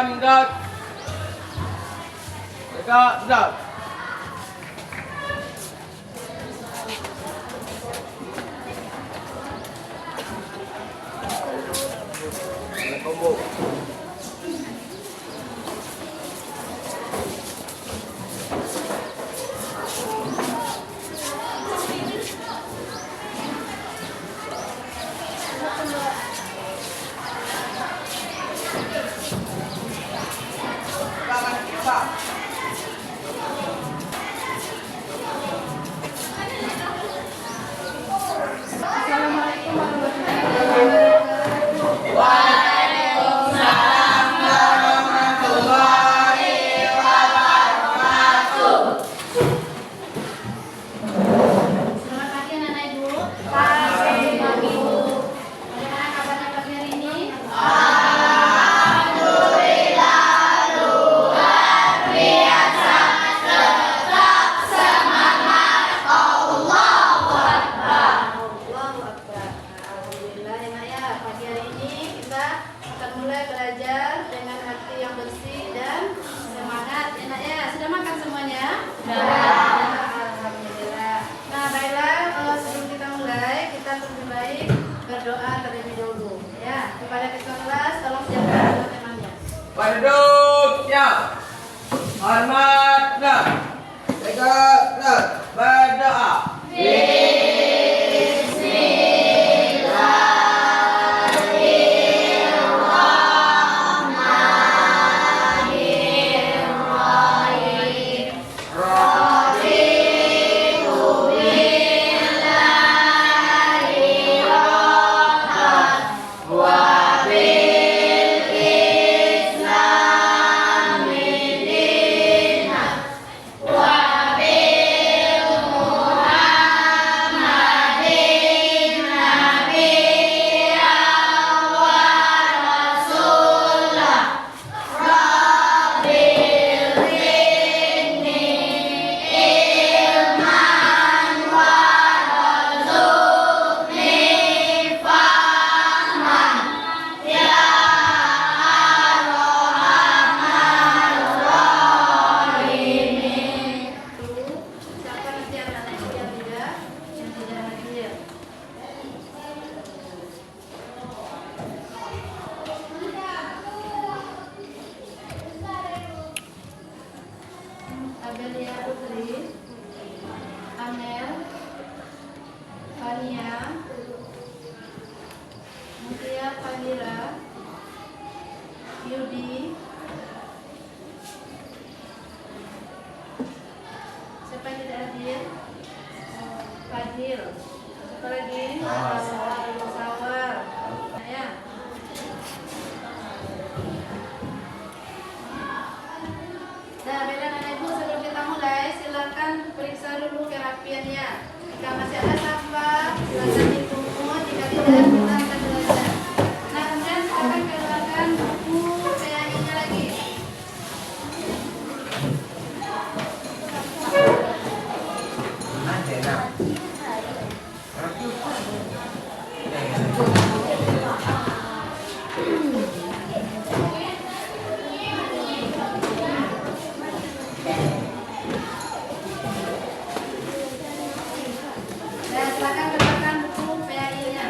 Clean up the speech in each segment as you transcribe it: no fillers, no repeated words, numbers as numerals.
ningkat. Mereka sedap. Combo. Assalamualaikum warahmatullahi wabarakatuh. Selamat pagi anak-anak ibu. Pagi ibu. Bagaimana kabarnya pagi hari ini? Allahu Akbar. Alhamdulillah ya Nak ya. Pagi hari ini kita akan mulai belajar dengan hati yang bersih dan semangat ya Nak ya. Sudah makan semuanya? Sudah. Alhamdulillah. Nah baiklah, sebelum kita mulai kita lebih baik berdoa terlebih dahulu ya. Kepada ketua kelas tolong siapkan doa temanya. Pada duduk, siap. Hormat, nah. Tegak, nah. Berdoa. Siapa nanti anak-anak ibu yang tidak hadir? Abelia Putri, Amel, Fania, Mutia Fadira, Yudi. Siapa yang tidak hadir? Fadil. Siapa lagi? Sawar. Nah, ya. Nah, baiklah anak ibu, sebelum kita mulai silakan periksa dulu kerapiannya. Jika masih ada sampah, silakan dipungut. Jika tidak, kita akan belajar. Nah, kemudian silakan keluarkan buku PAI-nya lagi. Dan silakan keluarkan buku PAI-nya.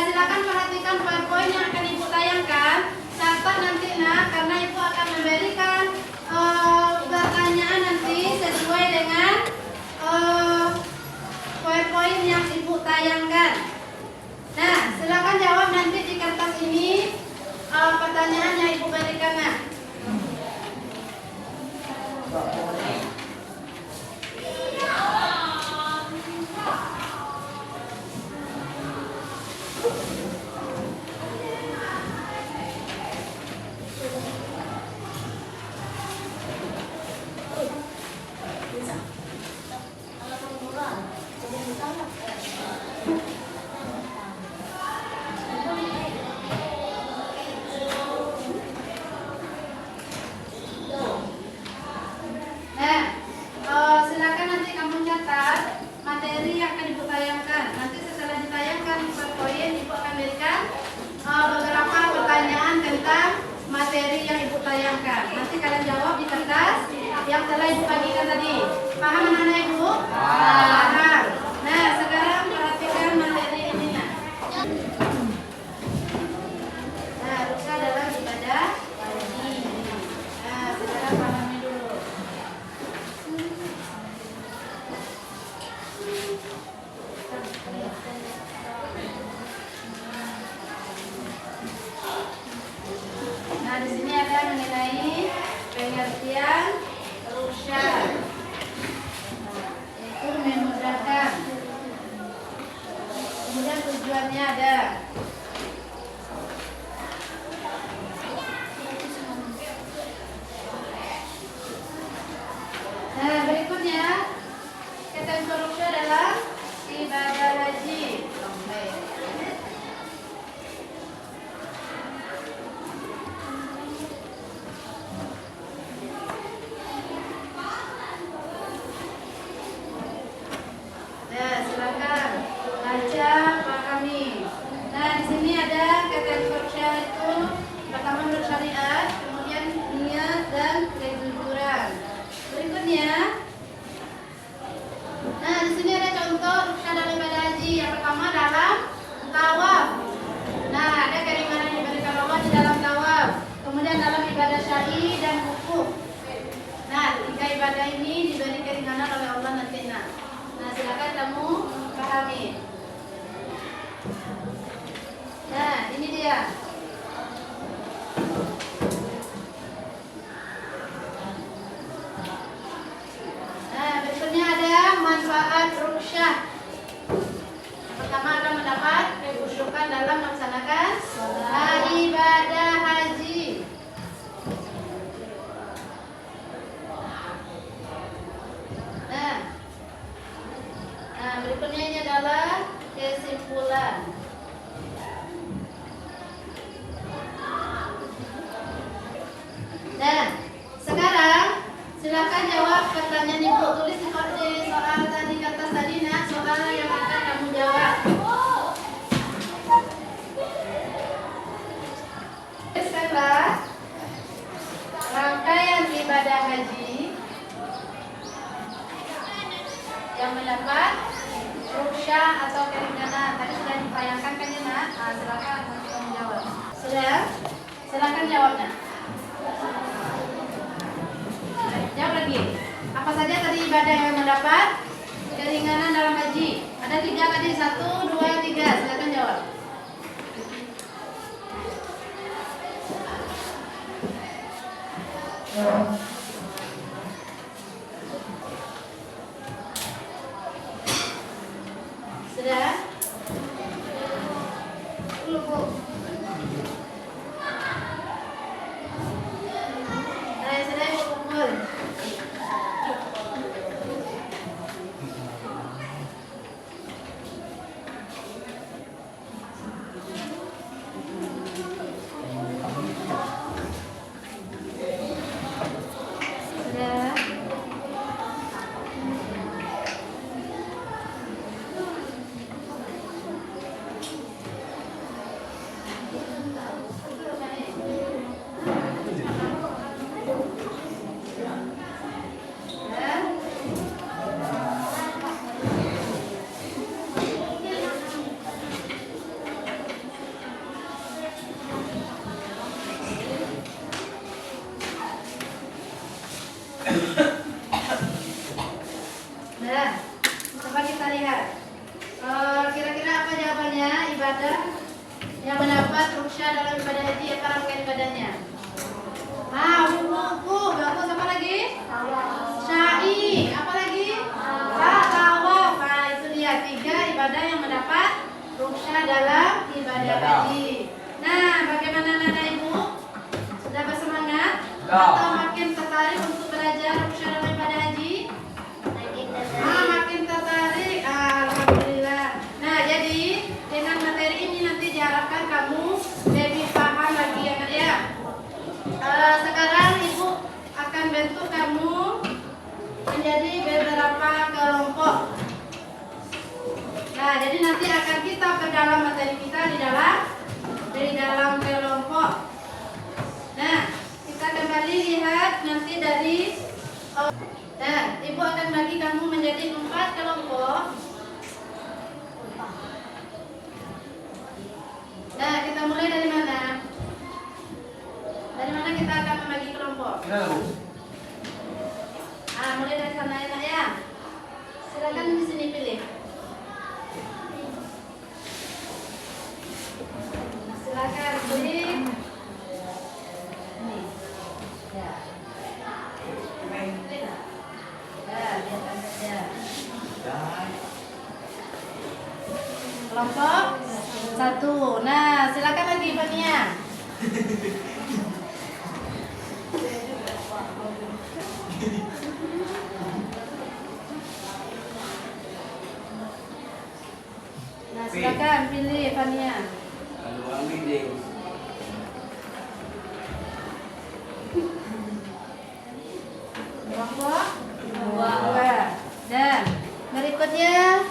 silakan perhatikan PowerPoint yang akan Ibu tayangkan. Catat nanti nak, karena Ibu akan memberikan pertanyaan nanti sesuai dengan PowerPoint yang Ibu tayangkan. Nah, silakan jawab nanti di kertas ini pertanyaan yang Ibu berikan nak. Silakan nanti kamu catat materi yang akan Ibu tayangkan. Nanti setelah ditayangkan PowerPoint, Ibu akan berikan beberapa pertanyaan tentang materi yang Ibu tayangkan. Nanti kalian jawab di kertas yang telah Ibu bagikan tadi. Paham anak-anak Ibu? Paham. Nah, sekarang perhatikan materi ini. Nah, rusa dalam ibadah haji. Nah, sekarang pahami dulu. Nah, di sini ada mengenai pengertian rusyad, yaitu memudahkan. Kemudian tujuannya ada. Nah, berikutnya kategori rusyad adalah ibadah haji. Nah, silakan baca, pahami. Nah, di sini ada kategori rusyad itu pertama menurut syariat, kemudian niat dan kejujuran. Berikutnya, nah di sini ada contoh rusyad dalam ibadah haji. Yang pertama dalam tawaf. Nah, ada keringanan yang diberikan Allah di dalam tawaf. Kemudian dalam ibadah syai dan wukuf. Nah, tiga ibadah ini diberi keringanan oleh Allah nantinya. Nah, silakan kamu pahami. Nah, ini dia. Nah, berikutnya ada manfaat rusyad. Yang pertama akan mendapat kekhusyukan dalam melaksanakan ibadah haji. Nah, berikutnya ini adalah kesimpulan. Dan sekarang silakan jawab pertanyaan Ibu. Tulis di soal tadi, kertas tadi, nah soal yang akan kamu jawab. Setelah rangkaian ibadah haji yang mendapat rusyad atau keringanan tadi sudah ditayangkan kan ya nak? Nah, silakan nanti kamu jawab. Sudah? Silakan jawabnya. Jawab lagi. Apa saja tadi ibadah yang mendapat keringanan dalam haji? Ada 3 tadi, 1, 2, 3. Silakan jawab. Sudah? Belum, Bu. Sudah, Ibu kumpul. Coba kita lihat. Kira-kira apa jawabannya? Ibadah yang mendapat rukhsah dalam ibadah haji, apa rangkaian ibadahnya? Wuku. Bagus. Apa lagi? Syai. Apa lagi? Tawaf. Nah, itu dia 3 ibadah yang mendapat rukhsah dalam ibadah haji. Nah, bagaimana Nana Ibu? Sudah bersemangat? Atau makin tertarik untuk belajar rukhsah dalam ibadah haji? Makin tertarik. Alhamdulillah. Nah, jadi dengan materi ini nanti diharapkan kamu lebih paham lagi ya Kak ya. Sekarang Ibu akan bentuk kamu menjadi beberapa kelompok. Nah, jadi nanti akan kita perdalam materi kita di dalam kelompok. Nah, kita kembali lihat nanti dari nah, Ibu akan bagi kamu menjadi 4 kelompok. Nah, kita mulai dari mana? Dari mana kita akan membagi kelompok? Mulai dari sana ya, Nak ya. Silakan di sini pilih. Silakan pilih. Ini. Ya. Biarkan saja. Kelompok 1. Nah, silakan lagi Fania. Nah, silakan pilih Fania. Kelompok 2. Dan berikutnya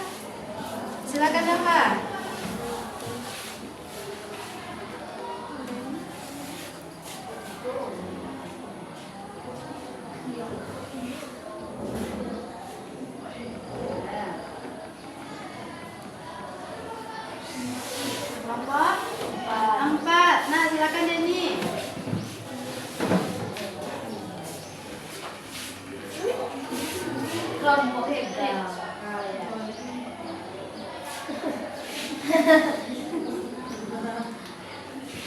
silakan apa? Kelompok 4. Nah, silakan Denny. Kelompok 3.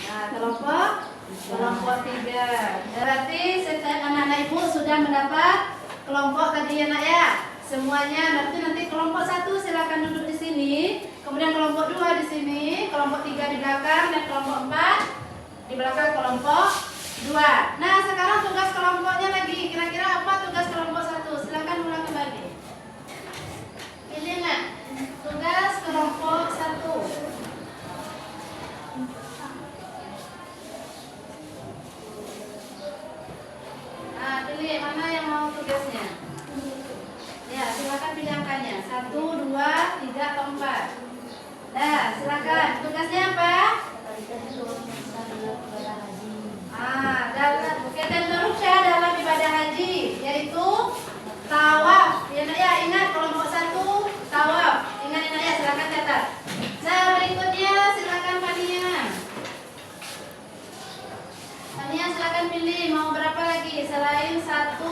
Nah, kelompok 3. Berarti setiap anak-anak Ibu sudah mendapat kelompok tadi ya Nak ya. Semuanya nanti kelompok 1 silakan duduk di sini, kemudian kelompok 2 di sini, kelompok 3 di belakang, dan kelompok 4 di belakang kelompok 2. Nah, sekarang tugas kelompoknya lagi. Kira-kira apa tugas kelompok 1? Silakan ulang kembali. Pilih Nak. Tugas kelompok 1. Nah, pilih mana yang mau tugasnya. Ya, silakan pilih angkanya. 1, 2, 3, atau 4. Nah, silakan. Tugasnya apa? Dalam kegiatan berusaha dalam ibadah haji, yaitu tawaf. Ya Nak ya, ingat kelompok 1 tawaf. Ingat Nak ya, silakan catat. Nah, berikutnya silakan Fania. Fania silakan pilih mau berapa lagi selain 1,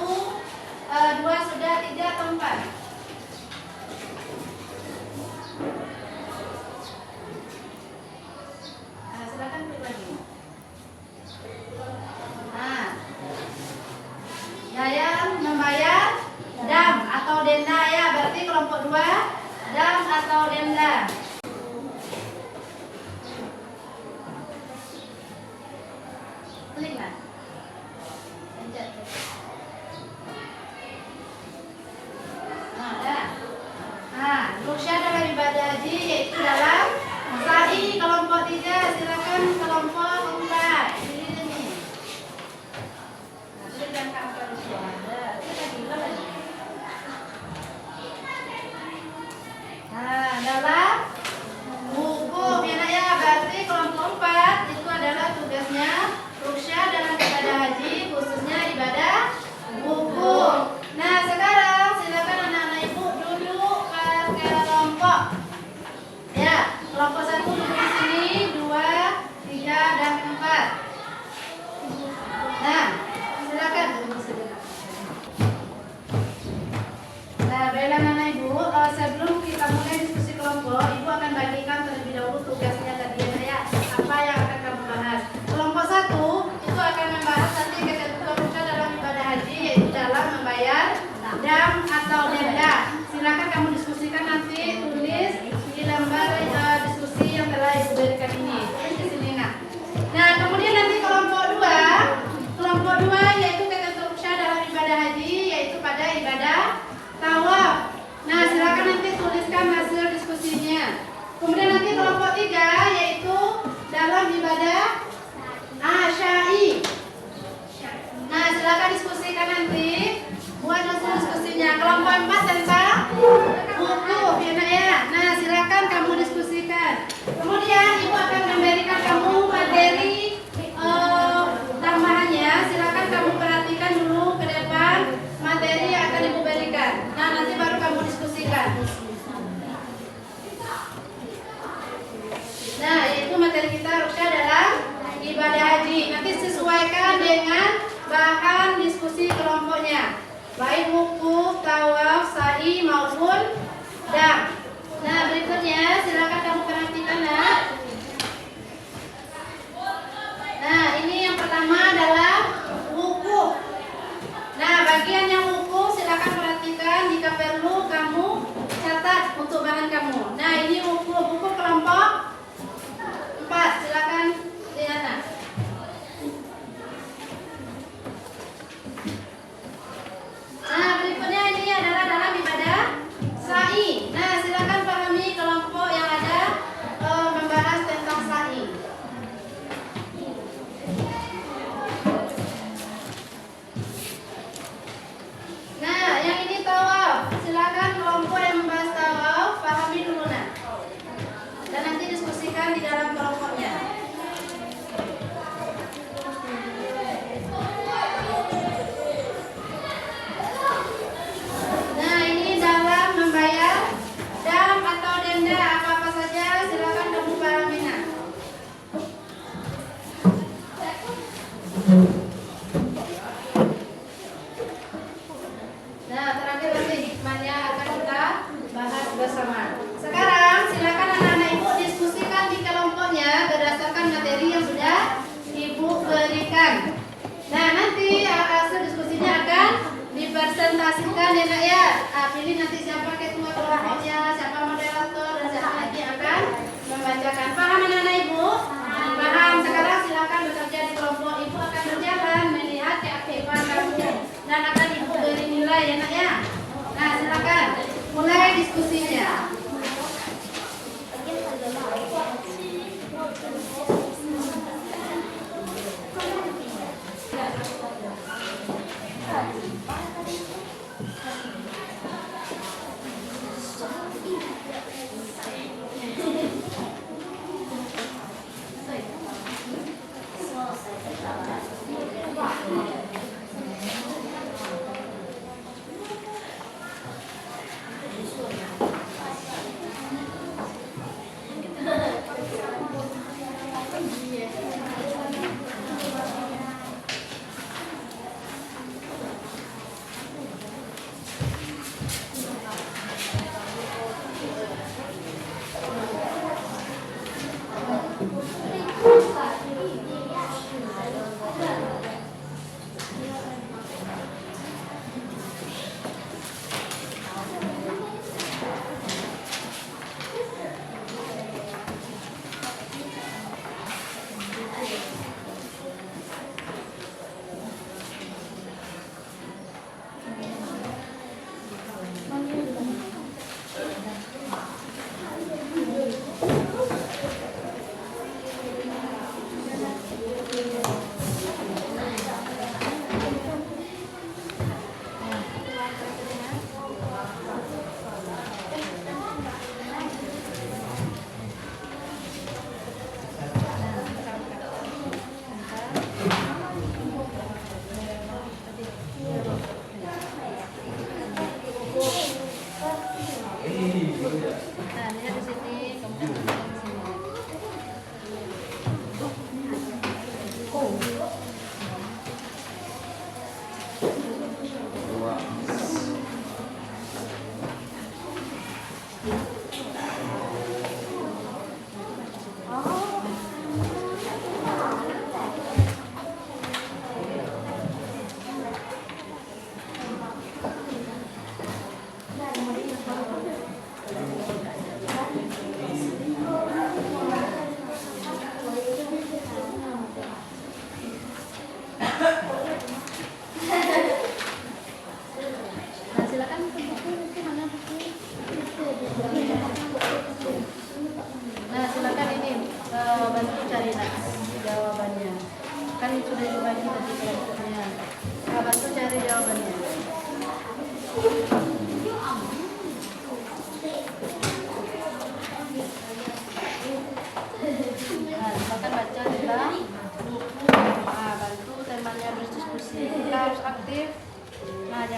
2 sudah, 3 atau 4. Nah, silakan pilih lagi. Nah, yang membayar dam atau denda ya, berarti kelompok 2 dam atau denda. Klik lah. Pencet. Rukhsah dalam ibadah haji yaitu dalam sa'i. Kelompok 3 silakan kelompok 4. Pilih ini. Nah, pilih yang keempat di sini. Lagi. Nah, dalam hukum ya Nak ya, berarti kelompok 4 itu adalah tugasnya rukhsah dalam ibadah haji, khususnya ibadah hukum. Nah, sekarang silakan anak-anak Ibu duduk ke kelompok. Ya, kelompok 1 duduk di sini, 2, 3, dan 4. Nah, silakan. Nah, baiklah anak-anak Ibu, sebelum berikan ini. Di sini nah, kemudian nanti kelompok dua yaitu kata terusya dalam ibadah haji, yaitu pada ibadah tawaf. Nah, silakan nanti tuliskan hasil diskusinya. Kemudian nanti kelompok 3 yaitu dalam ibadah syai. Nah, silakan diskusikan nanti buat hasil diskusinya. Kelompok 4 tentang wukuf ya nak ya. Nah, silakan kamu diskusikan. Kemudian ibu akan memberikan kamu materi tambahannya. Silakan kamu perhatikan dulu ke depan materi yang akan ibu berikan. Nah, nanti baru kamu diskusikan. Nah, yaitu materi kita rukyah dalam ibadah haji. Nanti sesuaikan dengan bahan diskusi kelompoknya, baik wukuf, tawaf, sa'i maupun dam. Nah, berikutnya silakan kamu perhatikan nak. Nah, ini yang pertama adalah wukuf. Nah, bagian yang wukuf silakan perhatikan, jika perlu kamu catat untuk bahan kamu. Nah, ini wukuf kelompok 4, silakan lihat nak. Nah, berikutnya ini adalah dalam ibadah sa'i. Nah, silakan pahami kelompok yang ada membahas tentang sa'i. Nah, yang ini tawaf. Silakan kelompok yang membahas tawaf pahami dulu nak. Dan nanti diskusikan di dalam kelompoknya. Nah, ini dalam membayar dam atau denda apa-apa saja, silakan kamu pahami nak. Nah, terakhir nanti hikmahnya akan kita bahas bersama. Sekarang silakan anak-anak ibu diskusikan di kelompoknya berdasarkan materi yang sudah ibu berikan. Nah, nanti hasil diskusinya akan dipresentasikan ya nak ya. Pilih nanti siapa ketua kelompoknya, siapa moderator, dan siapa lagi yang akan membacakan. Paham anak-anak ibu? Paham. Sekarang silakan bekerja di kelompok. Ibu akan berjalan melihat keaktifan kamu dan akan ibu beri nilai ya nak ya. Nah, silakan mulai diskusinya.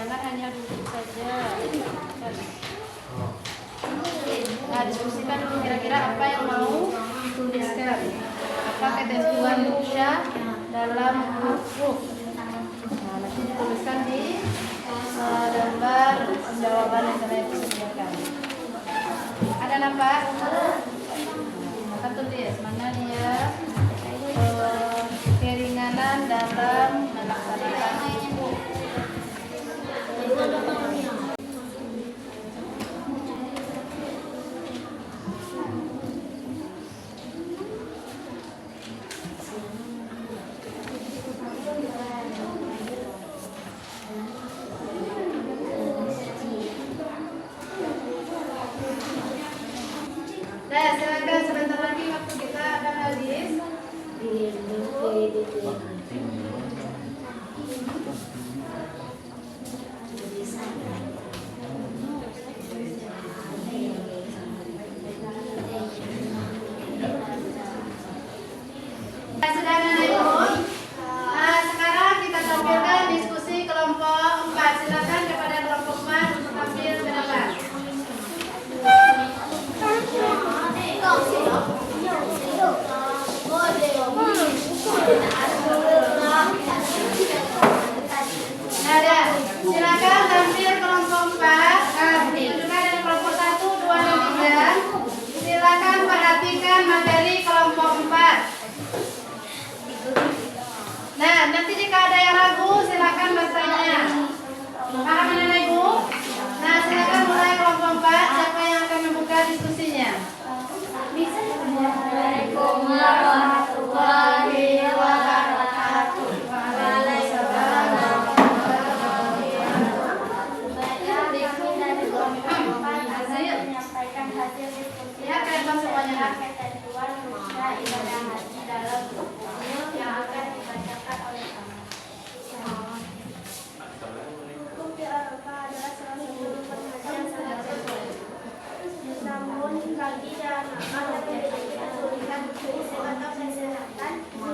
jangan hanya duduk saja. Nah, diskusikan dulu kira-kira apa yang mau dituliskan. Apa ketentuan Nusyah dalam huruf. Nah, nanti dituliskan di lembar jawaban yang telah disediakan. Ada nampak? Maka tulis mana dia keringanan dalam melaksanakan huruf. Nah, silakan sebentar lagi waktu kita akan habis. Sudah ada Ibu? Nah, sekarang kita tampilkan diskusi kelompok 4. Silakan kepada kelompok 4 untuk tampil ke depan. Nah, silakan tampil kelompok 4. Ditunjukkan dari kelompok 1, 2, dan 3. Silakan perhatikan materi kelompok 4. Nah, nanti jika ada yang ragu, silakan bertanya. Paham mana Ibu? Nah, silakan mulai kelompok 4. Siapa yang akan membuka diskusinya? Assalamualaikum warahmatullahi wabarakatuh. Waalaikumsalam warahmatullahi wabarakatuh. Kami dari kelompok 4 akan menyampaikan hasil diskusi semuanya. ketentuan Nusyah ibadah haji dalam buku yang akan dibacakan oleh kami. Hukum di Arafah adalah salah satu rukun haji yang sangat sesuai. Namun bagi jamaah yang memiliki kesulitan fisik atau kesehatan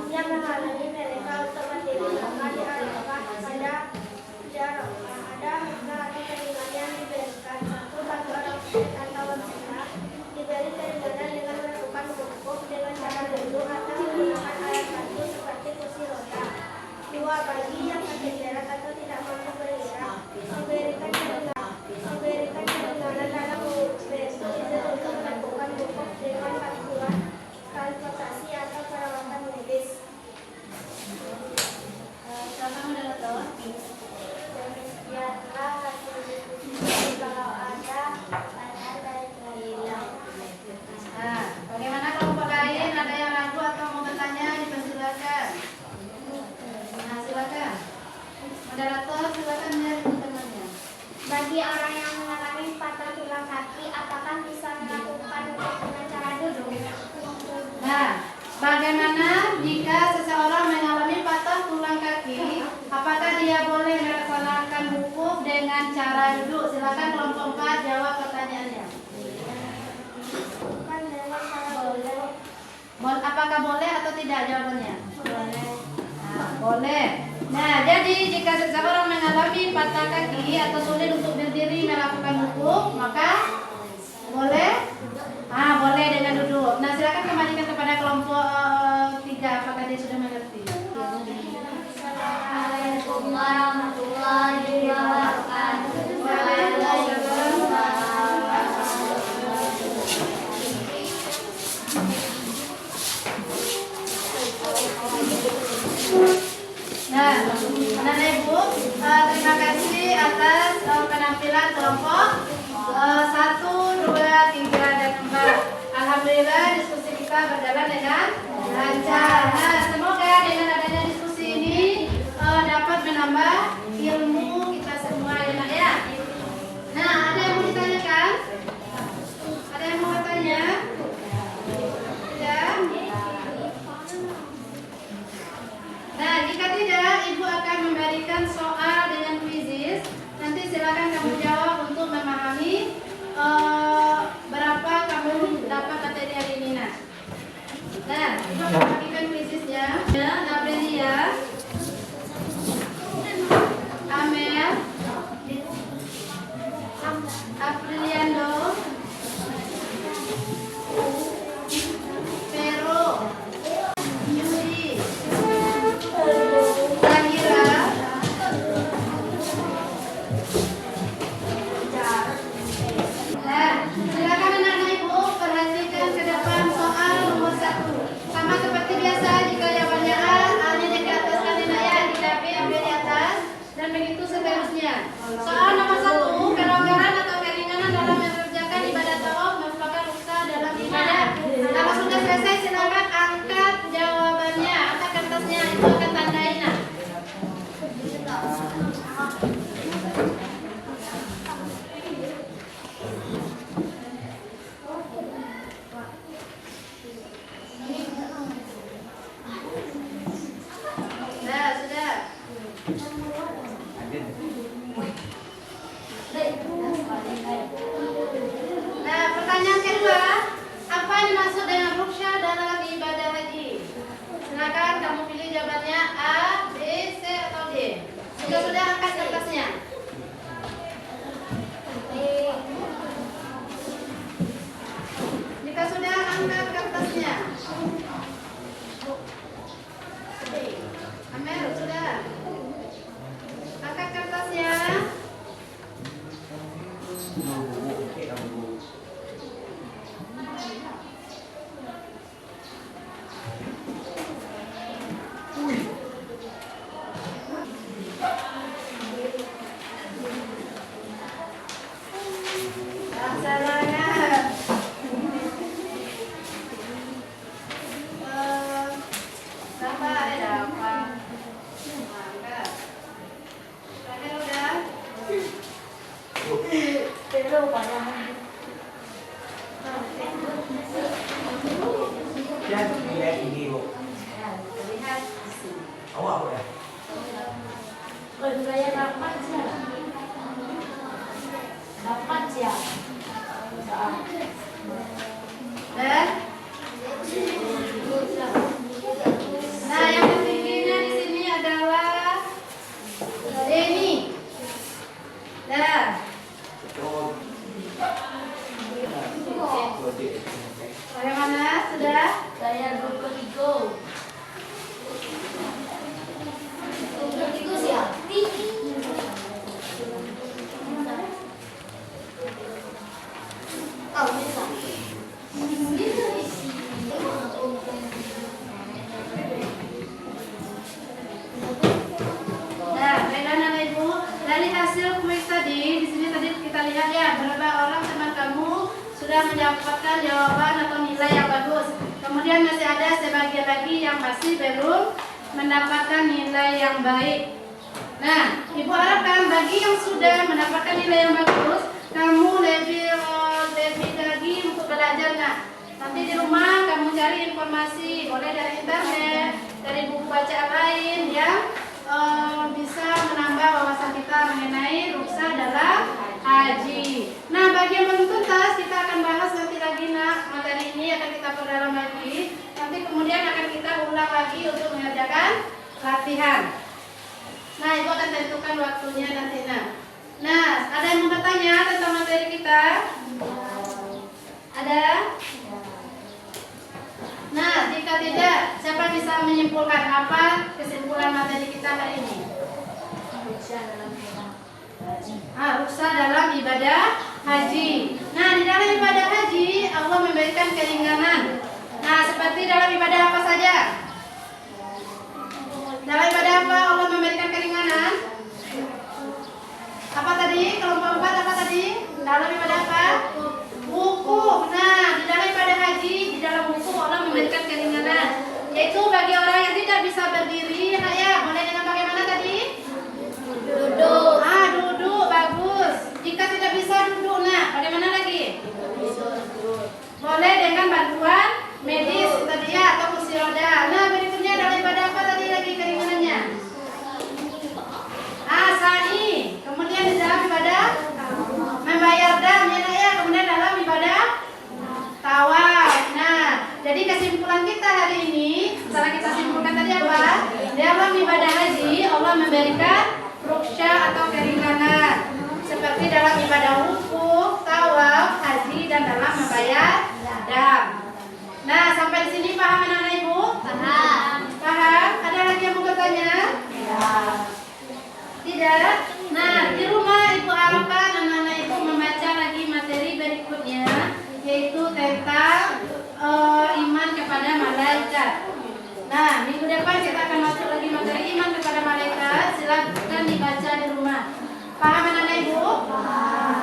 yang menghalangi mereka untuk mendirikan di Arafah ada makna atau keringanan yang diberikan. Satu, bagi orang sakit atau lansia diberi keringanan dengan melakukan wukuf dengan cara duduk atau menggunakan alat bantu seperti kursi roda. Dua, bagi yang sakit berat atau tidak mampu bergerak memberikan keringanan dalam besok untuk melakukan wukuf dengan bantuan transportasi atau perawatan medis. Siapa moderator? Demikianlah hasil diskusi. Kalau ada pertanyaan dari kalian. Nah, bagaimana kelompok lain? Ada yang ragu atau mau bertanya? Dipersilakan. Nah, silakan. Moderator, silakan lihat teman-temannya. Bagi orang yang mengalami patah tulang kaki, apakah bisa melakukan wukuf dengan cara duduk? Nah, bagaimana jika seseorang mengalami patah tulang kaki? Apakah dia boleh melaksanakan wukuf dengan cara duduk? Silakan kelompok 4 jawab pertanyaannya. Bukan dengan cara boleh. Apakah boleh atau tidak jawabannya? Boleh. Nah, boleh. Nah, jadi jika seseorang mengalami patah kaki atau sulit untuk berdiri melakukan wukuf, maka boleh? Boleh dengan duduk. Nah, silakan kembalikan kepada kelompok 3. Apakah dia sudah mengerti? Assalamualaikum warahmatullahi wabarakatuh. Nah, Nana Ibu, terima kasih atas penampilan kelompok 1, 2, 3, dan 4. Alhamdulillah diskusi kita berjalan dengan lancar. Nah, semoga dengan adanya diskusi ini dapat menambah ilmu kita semua ya Nak ya. Nah, ada yang mau ditanyakan? Ada yang mau bertanya? Tidak? Nah, jika tidak, Ibu akan memberikan soal dengan kuisis. Nanti silakan kamu jawab untuk memahami berapa kamu dapat materi hari ini. Nah, Ibu akan bagikan kuisisnya. dan nilai ini, Bu. Ya, terlihat di sini. Awak, Bu ya? Nilai 8 ya. 8 ya. Dan nah, yang tertingginya di sini adalah Denny. Nah, bagaimana? Sudah? Saya Rodrigo. Rodrigo siapa? Oh, bisa. Nah, baiklah Anak Ibu, dari hasil kuis tadi, di sini tadi kita lihat ya berapa orang teman kamu sudah mendapatkan jawaban atau nilai yang bagus. Kemudian masih ada sebagian lagi yang masih belum mendapatkan nilai yang baik. Nah, Ibu harapkan bagi yang sudah mendapatkan nilai yang bagus, kamu lebih lagi untuk belajarnya. Nanti di rumah kamu cari informasi, boleh dari internet, dari buku bacaan lain yang bisa menambah wawasan kita mengenai rukhsah dalam haji. Nah, bagi yang belum tuntas, kita akan bahas nanti lagi materi ini akan kita perdalam lagi. Nanti kemudian akan kita ulang lagi untuk mengerjakan latihan. Nah, Ibu akan tentukan waktunya nanti. Nah, ada yang mau bertanya tentang materi kita? Ada? Nah, jika tidak, siapa bisa menyimpulkan apa kesimpulan materi kita hari ini? Rukhsah dalam ibadah haji. Nah, di dalam ibadah haji, Allah memberikan keringanan. Nah, seperti dalam ibadah apa saja? Dalam ibadah apa Allah memberikan keringanan? Apa tadi? Kelompok 4 apa tadi? Dalam ibadah apa? Wukuf. Nah, di dalam ibadah haji, di dalam wukuf Allah memberikan keringanan, yaitu bagi orang yang tidak bisa berdiri, boleh dengan bagaimana tadi? Duduk. Duduk, bagus. Jika tidak bisa duduk, bagaimana lagi? Boleh dengan bantuan medis tadi ya, atau kursi roda. Nah, berikutnya dalam ibadah apa tadi lagi keringanannya? Sa'i. Kemudian di dalam ibadah membayar dam ya, kemudian dalam ibadah tawaf. Nah, jadi kesimpulan kita hari ini, setelah kita simpulkan tadi apa? Dalam ibadah haji Allah memberikan rukhsah atau keringanan, seperti dalam ibadah wukuf, tawaf, haji, dan dalam membayar dam. Nah, sampai di sini paham anak-anak Ibu? Paham. Paham? Ada lagi yang mau bertanya? Ya. Tidak? Nah, di rumah Ibu harapkan anak-anak Ibu membaca lagi materi berikutnya, yaitu tentang iman kepada malaikat. Nah, minggu depan kita akan masuk lagi materi iman kepada malaikat. Silakan dibaca di rumah. Paham anak-anak Ibu?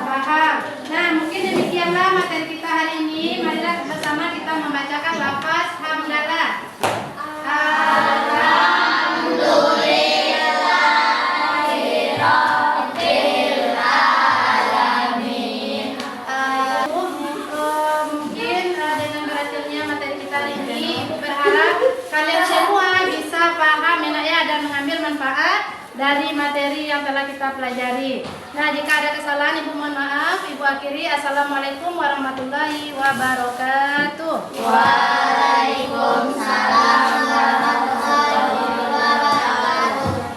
Paham. Nah, mungkin demikianlah materi kita hari ini. Marilah bersama kita membacakan lafaz hamdalah. Kalian semua bisa paham dan mengambil manfaat dari materi yang telah kita pelajari. Nah, jika ada kesalahan Ibu mohon maaf. Ibu akhiri. Assalamualaikum warahmatullahi wabarakatuh.